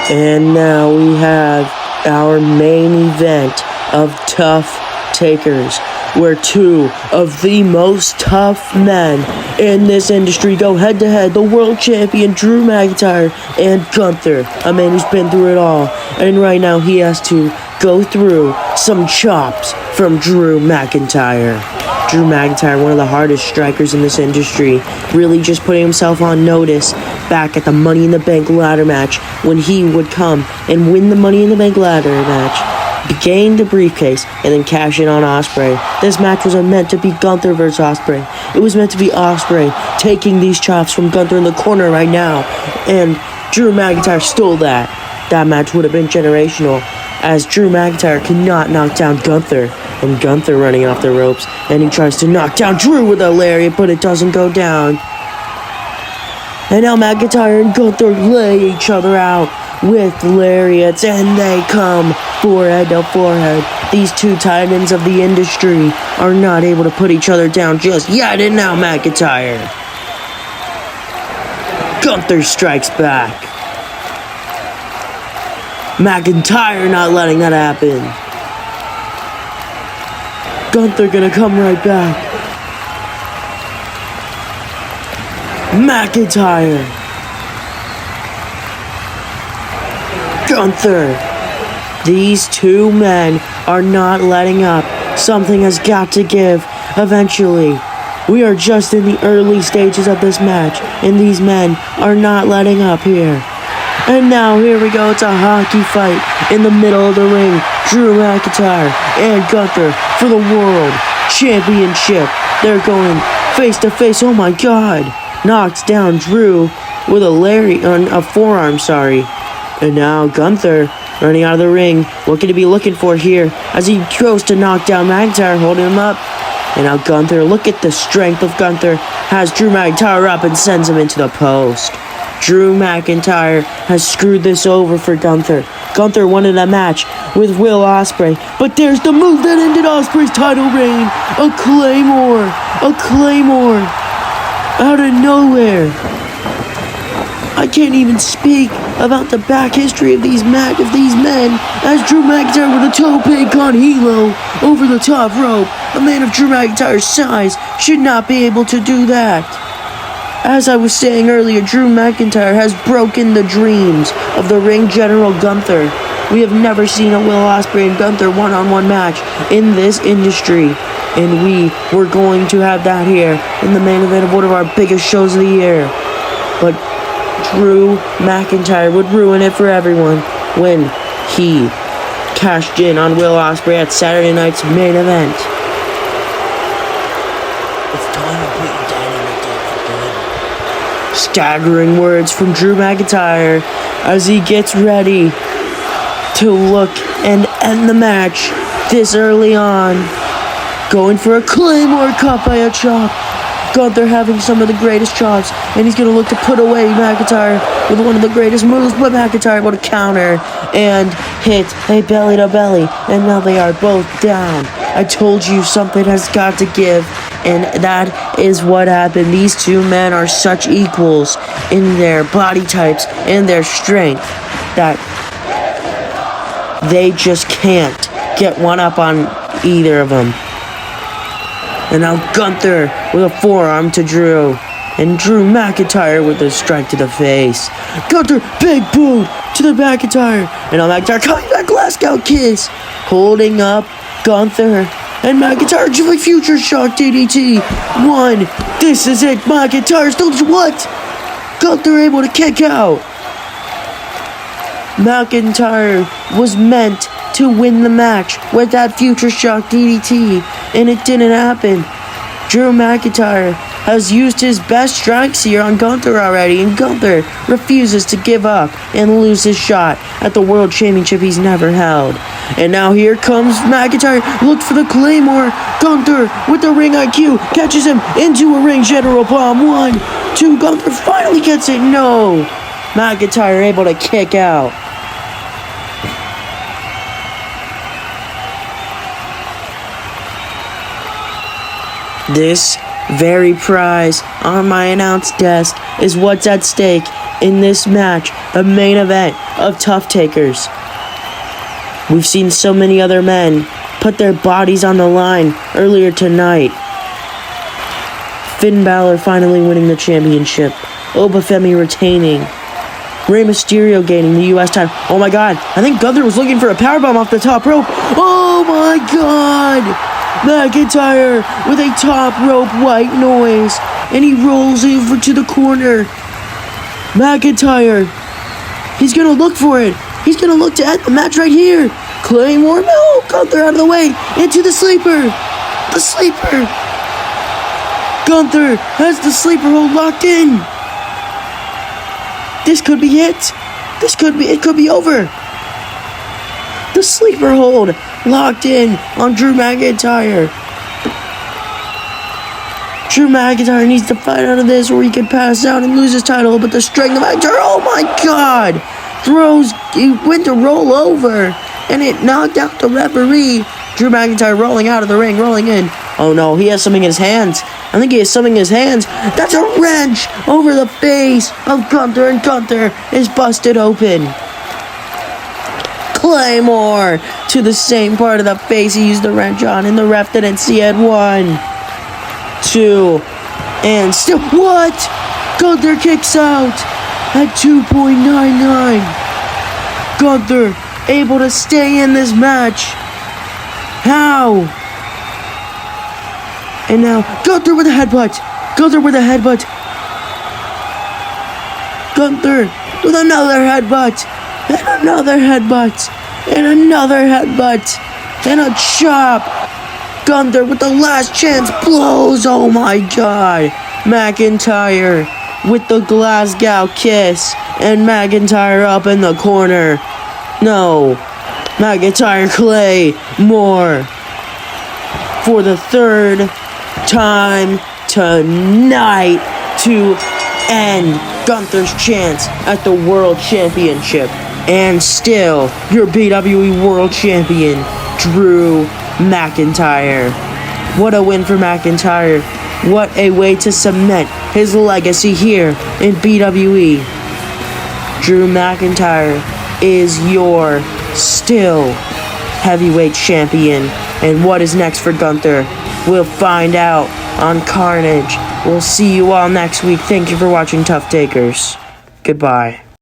And now we have our main event of Tough Takers, where two of the most tough men in this industry go head-to-head, the world champion Drew McIntyre and Gunther, a man who's been through it all. And right now he has to go through some chops from Drew McIntyre. Drew McIntyre, one of the hardest strikers in this industry, really just putting himself on notice back at the Money in the Bank ladder match when he would come and win the Money in the Bank ladder match, gain the briefcase, and then cash in on Ospreay. This match was meant to be Gunther versus Ospreay. It was meant to be Ospreay taking these chops from Gunther in the corner right now, and Drew McIntyre stole that. That match would have been generational, as Drew McIntyre cannot knock down Gunther, and Gunther running off the ropes, and he tries to knock down Drew with a lariat, but it doesn't go down. And now McIntyre and Gunther lay each other out with lariats, and they come forehead to forehead. These two titans of the industry are not able to put each other down just yet, and now McIntyre. Gunther strikes back. McIntyre not letting that happen. Gunther gonna come right back. McIntyre. Gunther. These two men are not letting up. Something has got to give eventually. We are just in the early stages of this match, and these men are not letting up here. And now here we go, it's a hockey fight in the middle of the ring. Drew McIntyre and Gunther for the World Championship. They're going face to face. Oh my God. Knocks down Drew with a forearm, And now Gunther running out of the ring. What could he be looking for here as he goes to knock down McIntyre, holding him up. And now Gunther, look at the strength of Gunther, has Drew McIntyre up and sends him into the post. Drew McIntyre has screwed this over for Gunther. Gunther wanted a match with Will Ospreay, but there's the move that ended Ospreay's title reign. A Claymore. Out of nowhere. I can't even speak about the back history of these men, as Drew McIntyre with a tope con hilo over the top rope. A man of Drew McIntyre's size should not be able to do that. As I was saying earlier, Drew McIntyre has broken the dreams of the ring general Gunther. We have never seen a Will Ospreay and Gunther one-on-one match in this industry. And we were going to have that here in the main event of one of our biggest shows of the year. But Drew McIntyre would ruin it for everyone when he cashed in on Will Ospreay at Saturday night's main event. It's time to put your dynamite down for good. Staggering words from Drew McIntyre as he gets ready to look and end the match this early on. Going for a Claymore cut by a chop. Gunther having some of the greatest chops, and he's going to look to put away McIntyre with one of the greatest moves, but McIntyre able to counter and hit a belly to belly, and now they are both down. I told you something has got to give, and that is what happened. These two men are such equals in their body types and their strength that they just can't get one up on either of them. And now Gunther with a forearm to Drew. And Drew McIntyre with a strike to the face. Gunther, big boot to the McIntyre. And now McIntyre coming back, Glasgow kiss. Holding up Gunther. And McIntyre to a future shock DDT. One. This is it. McIntyre still what? Gunther able to kick out. McIntyre was meant to win the match with that future shock DDT, and it didn't happen. Drew McIntyre has used his best strikes here on Gunther already, and Gunther refuses to give up and lose his shot at the World Championship he's never held. And now here comes McIntyre, looks for the Claymore. Gunther with the ring IQ catches him into a ring general bomb. 1, 2, Gunther finally gets it. No, McIntyre able to kick out. This very prize on my announce desk is what's at stake in this match, the main event of Tough Takers. We've seen so many other men put their bodies on the line earlier tonight. Finn Balor finally winning the championship. Obafemi retaining. Rey Mysterio gaining the U.S. title. Oh my god, I think Gunther was looking for a powerbomb off the top rope. Oh my god! McIntyre with a top rope white noise. And he rolls over to the corner. McIntyre. He's gonna look for it. He's gonna look to end the match right here. Claymore, no! Gunther out of the way. Into the sleeper. The sleeper. Gunther has the sleeper hold locked in. This could be it. It could be over. The sleeper hold locked in on Drew McIntyre. Drew McIntyre needs to fight out of this or he could pass out and lose his title, but the strength of McIntyre, oh my god! He went to roll over, and it knocked out the referee. Drew McIntyre rolling out of the ring, rolling in. Oh no, he has something in his hands. I think he has something in his hands. That's a wrench over the face of Gunther, and Gunther is busted open. Claymore to the same part of the face he used the wrench on, and the ref didn't see it. 1, 2, and still, what? Gunther kicks out at 2.99. Gunther able to stay in this match. How? And now, Gunther with a headbutt. Gunther with a headbutt. Gunther with another headbutt. And another headbutt. And another headbutt. And a chop. Gunther with the last chance blows. Oh my god. McIntyre with the Glasgow kiss. And McIntyre up in the corner. No. McIntyre Claymore for the third time tonight to end Gunther's chance at the World Championship. And still, your BWE World Champion, Drew McIntyre. What a win for McIntyre. What a way to cement his legacy here in BWE. Drew McIntyre is your still heavyweight champion. And what is next for Gunther? We'll find out on Carnage. We'll see you all next week. Thank you for watching Tough Takers. Goodbye.